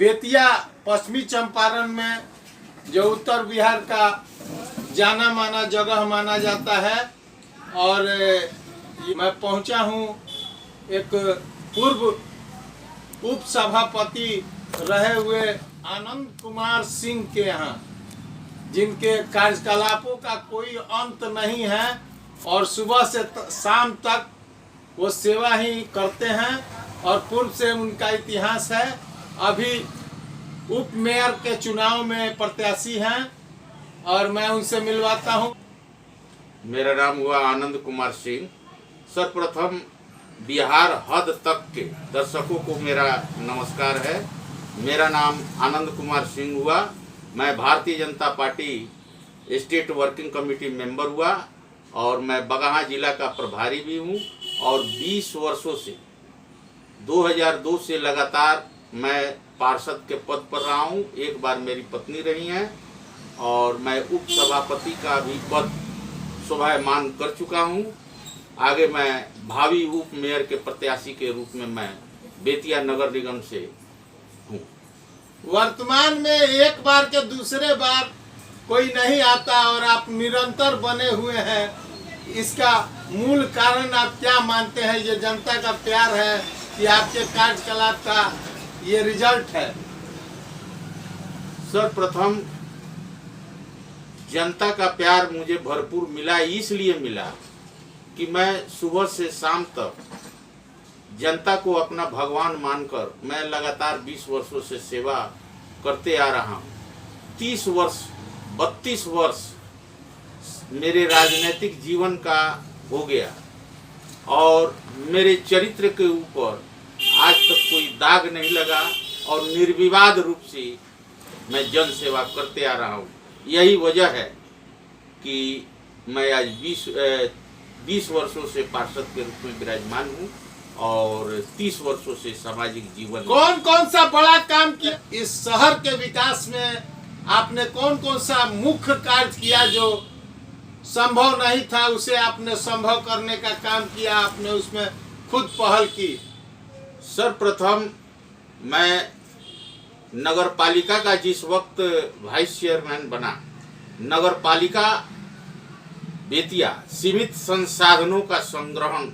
बेतिया पश्चिमी चंपारण में जो उत्तर बिहार का जाना माना जगह माना जाता है। और मैं पहुंचा हूं एक पूर्व उप सभापति रहे हुए आनंद कुमार सिंह के यहाँ, जिनके कार्यकलापों का कोई अंत नहीं है और सुबह से शाम तक वो सेवा ही करते हैं और पूर्व से उनका इतिहास है। अभी उप मेयर के चुनाव में प्रत्याशी हैं और मैं उनसे मिलवाता हूं। मेरा नाम हुआ आनंद कुमार सिंह। सर्वप्रथम बिहार हद तक के दर्शकों को मेरा नमस्कार है। मेरा नाम आनंद कुमार सिंह हुआ। मैं Bharatiya Janata party state working committee member हुआ और मैं बगहा जिला का प्रभारी भी हूं और 20 वर्षों से 2002 से लगातार मैं पार्षद के पद पर रहा हूं। एक बार मेरी पत्नी रही हैं और मैं उप सभापति का भी पद शोभायमान कर चुका हूं। आगे मैं भावी उप मेयर के प्रत्याशी के रूप में मैं बेतिया नगर निगम से हूं। वर्तमान में एक बार के दूसरे बार कोई नहीं आता और आप निरंतर बने हुए हैं। इसका मूल कारण आप क्या मानते हैं? ये जनता का प्यार है कि आपके कार्यकलाप का ये रिजल्ट है? सर्वप्रथम जनता का प्यार मुझे भरपूर मिला, इसलिए मिला कि मैं सुबह से शाम तक जनता को अपना भगवान मानकर मैं लगातार 20 वर्षों से सेवा करते आ रहा हूँ। 30 वर्ष 32 वर्ष मेरे राजनीतिक जीवन का हो गया और मेरे चरित्र के ऊपर आज तक कोई दाग नहीं लगा और निर्विवाद रूप से मैं जन सेवा करते आ रहा हूँ। यही वजह है कि मैं आज 20 वर्षों से पार्षद के रूप में विराजमान हूँ और 30 वर्षों से सामाजिक जीवन। कौन कौन सा बड़ा काम किया इस शहर के विकास में? आपने कौन कौन सा मुख्य कार्य किया जो संभव नहीं था, उसे आपने संभव करने का काम किया, आपने उसमें खुद पहल की? सर्वप्रथम मैं नगर पालिका का जिस वक्त वाइस चेयरमैन बना, नगर पालिका बेतिया सीमित संसाधनों का संग्रहण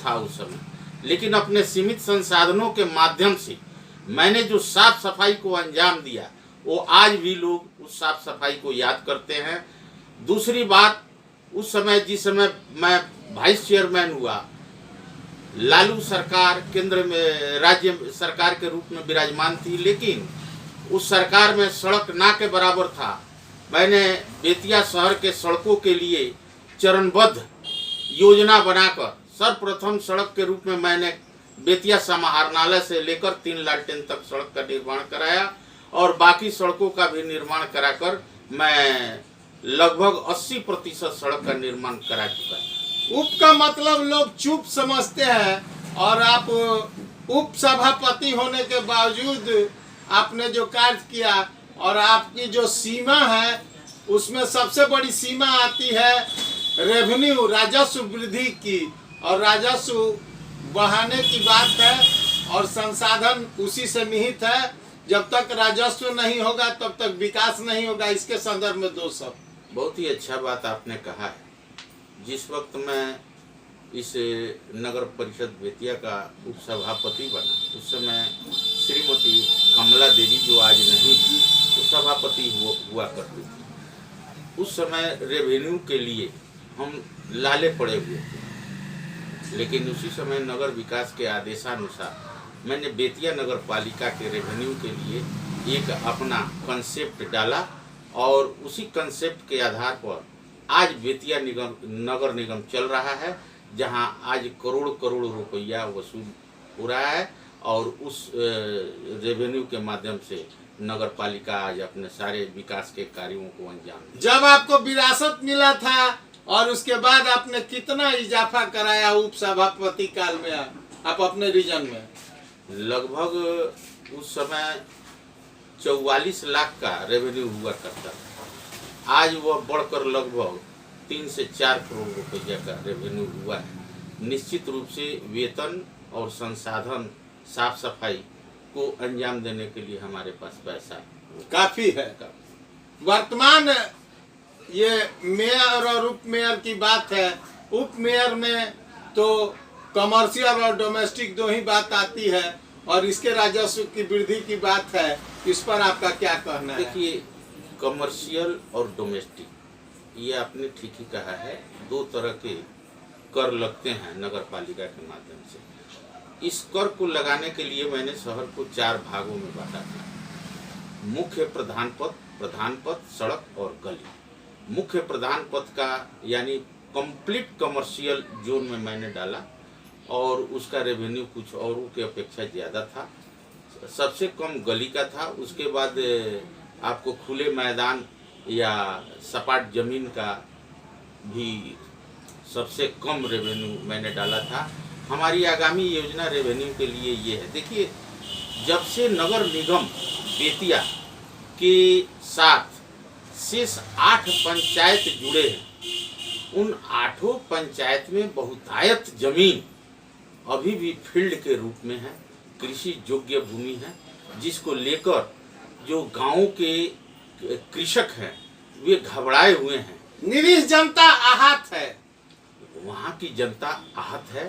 था उस समय, लेकिन अपने सीमित संसाधनों के माध्यम से मैंने जो साफ सफाई को अंजाम दिया वो आज भी लोग उस साफ सफाई को याद करते हैं। दूसरी बात, उस समय जिस समय मैं वाइस चेयरमैन हुआ, लालू सरकार केंद्र में राज्य सरकार के रूप में विराजमान थी, लेकिन उस सरकार में सड़क ना के बराबर था। मैंने बेतिया शहर के सड़कों के लिए चरणबद्ध योजना बनाकर सर्वप्रथम सड़क के रूप में मैंने बेतिया समाहरणालय से लेकर 3 लालटेन तक सड़क का निर्माण कराया और बाकी सड़कों का भी निर्माण कराकर मैं लगभग 80% सड़क का निर्माण करा चुका है। उप का मतलब लोग चुप समझते हैं और आप उप सभापति होने के बावजूद आपने जो कार्य किया और आपकी जो सीमा है उसमें सबसे बड़ी सीमा आती है रेवेन्यू, राजस्व वृद्धि की, और राजस्व बढ़ाने की बात है और संसाधन उसी से निहित है। जब तक राजस्व नहीं होगा तब तक विकास नहीं होगा। इसके संदर्भ में 2 शब्द। बहुत ही अच्छा बात आपने कहा है। जिस वक्त मैं इस नगर परिषद बेतिया का उप सभापति बना, उस समय श्रीमती कमला देवी जो आज नहीं थी वो सभापति हुआ करती थी। उस समय रेवेन्यू के लिए हम लाले पड़े हुए थे, लेकिन उसी समय नगर विकास के आदेशानुसार मैंने बेतिया नगर पालिका के रेवेन्यू के लिए एक अपना कंसेप्ट डाला और उसी कंसेप्ट के आधार पर आज बेतिया नगर निगम चल रहा है, जहां आज करोड़ करोड़ रुपया वसूल हो रहा है और उस रेवेन्यू के माध्यम से नगर पालिका आज अपने सारे विकास के कार्यों को अंजाम दे। जब आपको विरासत मिला था और उसके बाद आपने कितना इजाफा कराया उप सभापति काल में आप अपने रीजन में? लगभग उस समय 44 लाख का रेवेन्यू हुआ करता था। आज वह बढ़कर लगभग 3 से 4 करोड़ रुपये का रेवेन्यू हुआ है। निश्चित रूप से वेतन और संसाधन, साफ सफाई को अंजाम देने के लिए हमारे पास पैसा काफी है। वर्तमान ये मेयर और उप मेयर की बात है। उप मेयर में तो कमर्शियल और डोमेस्टिक दो ही बात आती है, और इसके राजस्व की वृद्धि की बात है। इस पर आपका क्या कहना है? देखिए, कमर्शियल और डोमेस्टिक, ये आपने ठीक ही कहा है, दो तरह के कर लगते हैं नगर पालिका के माध्यम से। इस कर को लगाने के लिए मैंने शहर को 4 भागों में बांटा था। मुख्य प्रधान पथ, सड़क और गली। मुख्य प्रधान पथ का यानी कंप्लीट कमर्शियल जोन में मैंने डाला, और उसका रेवेन्यू कुछ औरों की अपेक्षा ज़्यादा था। सबसे कम गली का था। उसके बाद आपको खुले मैदान या सपाट जमीन का भी सबसे कम रेवेन्यू मैंने डाला था। हमारी आगामी योजना रेवेन्यू के लिए ये है। देखिए, जब से नगर निगम बेतिया के साथ शेष 8 पंचायत जुड़े हैं, उन 8 पंचायत में बहुतायत जमीन अभी भी फील्ड के रूप में है, कृषि योग्य भूमि है, जिसको लेकर जो गांवों के कृषक हैं वे घबराए हुए हैं। निरीह जनता आहत है। वहाँ की जनता आहत है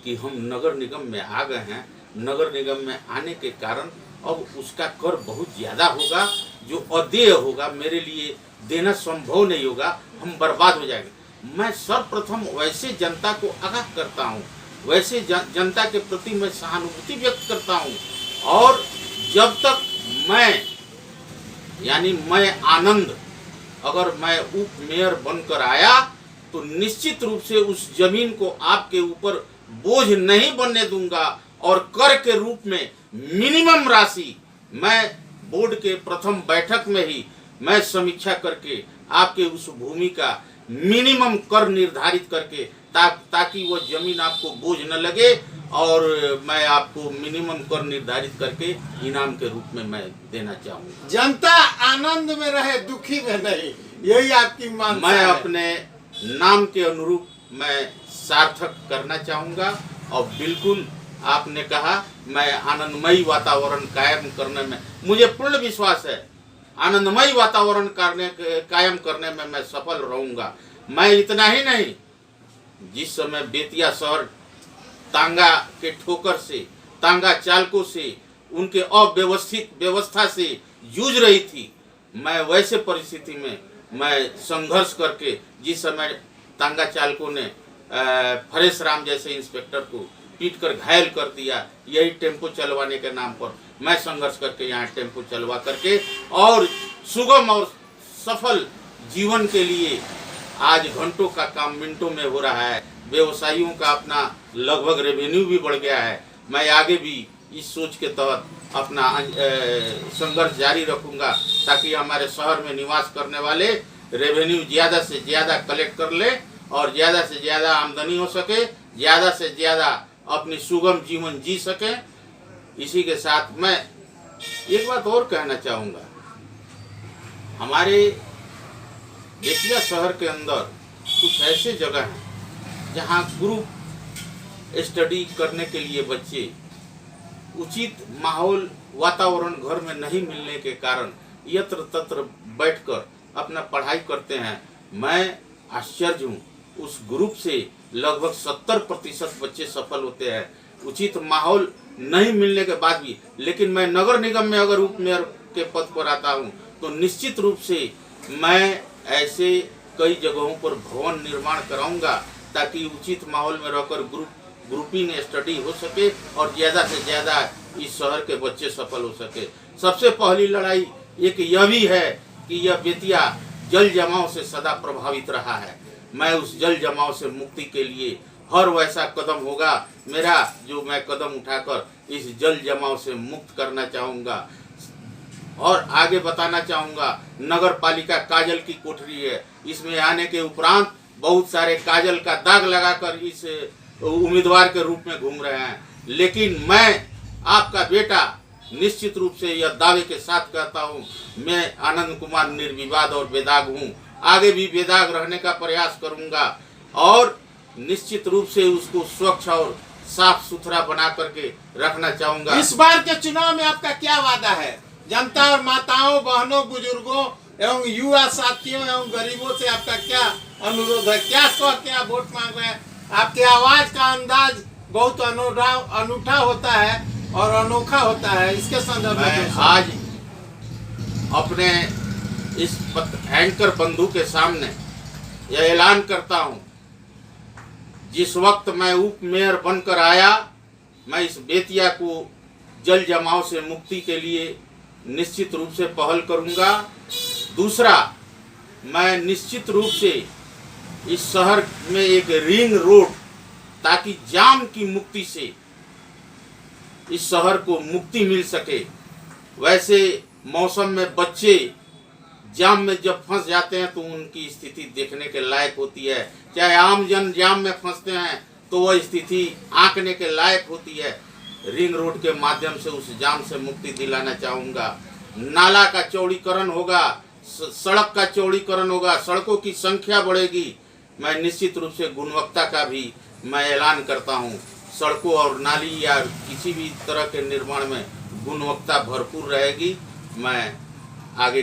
कि हम नगर निगम में आ गए हैं। नगर निगम में आने के कारण अब उसका कर बहुत ज़्यादा होगा, जो अदेय होगा, मेरे लिए देना संभव नहीं होगा, हम बर्बाद हो जाएंगे। मैं सर्वप्रथम वैसे जनता को आगाह करता हूँ, वैसे जनता के प्रति मैं सहानुभूति व्यक्त करता हूँ, और जब तक मैं आनंद अगर मैं उप मेयर बनकर आया तो निश्चित रूप से उस जमीन को आपके ऊपर बोझ नहीं बनने दूंगा, और कर के रूप में मिनिमम राशि मैं बोर्ड के प्रथम बैठक में ही मैं समीक्षा करके आपके उस भूमि का मिनिमम कर निर्धारित करके ताकि वो जमीन आपको बोझ न लगे, और मैं आपको मिनिमम कर निर्धारित करके इनाम के रूप में मैं देना चाहूँगा। जनता आनंद में रहे, दुखी में नहीं, यही आपकी मांग है। मैं अपने नाम के अनुरूप मैं सार्थक करना चाहूँगा, और बिल्कुल आपने कहा मैं आनंदमयी वातावरण कायम करने में मुझे पूर्ण विश्वास है। आनंदमयी वातावरण कायम करने में मैं सफल रहूँगा। मैं इतना ही नहीं, जिस समय बेतिया शहर तांगा के ठोकर से, तांगा चालकों से, उनके अव्यवस्थित व्यवस्था से जूझ रही थी, मैं वैसे परिस्थिति में मैं संघर्ष करके, जिस समय तांगा चालकों ने फरेश राम जैसे इंस्पेक्टर को पीट कर घायल कर दिया, यही टेम्पो चलवाने के नाम पर मैं संघर्ष करके यहाँ टेम्पो चलवा करके और सुगम और सफल जीवन के लिए आज घंटों का काम मिनटों में हो रहा है। व्यवसायियों का अपना लगभग रेवेन्यू भी बढ़ गया है। मैं आगे भी इस सोच के तहत अपना संघर्ष जारी रखूंगा, ताकि हमारे शहर में निवास करने वाले रेवेन्यू ज़्यादा से ज़्यादा कलेक्ट कर ले और ज़्यादा से ज़्यादा आमदनी हो सके, ज़्यादा से ज़्यादा अपनी सुगम जीवन जी सके। इसी के साथ मैं एक बात और कहना चाहूँगा, हमारे बेतिया शहर के अंदर कुछ ऐसे जगह हैं जहाँ ग्रुप स्टडी करने के लिए बच्चे उचित माहौल वातावरण घर में नहीं मिलने के कारण यत्र तत्र बैठकर अपना पढ़ाई करते हैं। मैं आश्चर्य हूँ, उस ग्रुप से लगभग 70% बच्चे सफल होते हैं उचित माहौल नहीं मिलने के बाद भी। लेकिन मैं नगर निगम में अगर उप मेयर के पद पर आता हूँ तो निश्चित रूप से मैं ऐसे कई जगहों पर भवन निर्माण कराऊंगा, ताकि उचित माहौल में रहकर ग्रुपिंग स्टडी हो सके और ज़्यादा से ज़्यादा इस शहर के बच्चे सफल हो सके। सबसे पहली लड़ाई एक यह भी है कि यह बेतिया जल जमाव से सदा प्रभावित रहा है। मैं उस जल जमाव से मुक्ति के लिए हर वैसा कदम होगा मेरा जो मैं कदम उठाकर इस जल जमाव से मुक्त करना चाहूँगा। और आगे बताना चाहूँगा, नगर पालिका काजल की कोठरी है। इसमें आने के उपरांत बहुत सारे काजल का दाग लगाकर इस उम्मीदवार के रूप में घूम रहे हैं, लेकिन मैं आपका बेटा निश्चित रूप से यह दावे के साथ कहता हूँ, मैं आनंद कुमार निर्विवाद और बेदाग हूँ। आगे भी बेदाग रहने का प्रयास करूँगा और निश्चित रूप से उसको स्वच्छ और साफ सुथरा बना करके रखना चाहूंगा। इस बार के चुनाव में आपका क्या वादा है जनता और माताओं, बहनों, बुजुर्गों एवं युवा साथियों एवं गरीबों से आपका क्या अनुरोध है? क्या कह के आप वोट मांग रहे हैं? आपके आवाज का अंदाज बहुत अनूठा होता है और अनोखा होता है। इसके संदर्भ मैं में आज अपने इस एंकर बंधु के सामने यह ऐलान करता हूं, जिस वक्त मैं उप मेयर बनकर आया, मैं इस बेतिया को जल जमाव से मुक्ति के लिए निश्चित रूप से पहल करूंगा। दूसरा, मैं निश्चित रूप से इस शहर में एक रिंग रोड, ताकि जाम की मुक्ति से इस शहर को मुक्ति मिल सके। वैसे मौसम में बच्चे जाम में जब फंस जाते हैं तो उनकी स्थिति देखने के लायक होती है। चाहे आम जन जाम में फंसते हैं तो वह स्थिति आंकने के लायक होती है। रिंग रोड के माध्यम से उस जाम से मुक्ति दिलाना चाहूँगा। नाला का चौड़ीकरण होगा, सड़क का चौड़ीकरण होगा, सड़कों की संख्या बढ़ेगी। मैं निश्चित रूप से गुणवत्ता का भी मैं ऐलान करता हूँ। सड़कों और नाली या किसी भी तरह के निर्माण में गुणवत्ता भरपूर रहेगी। मैं आगे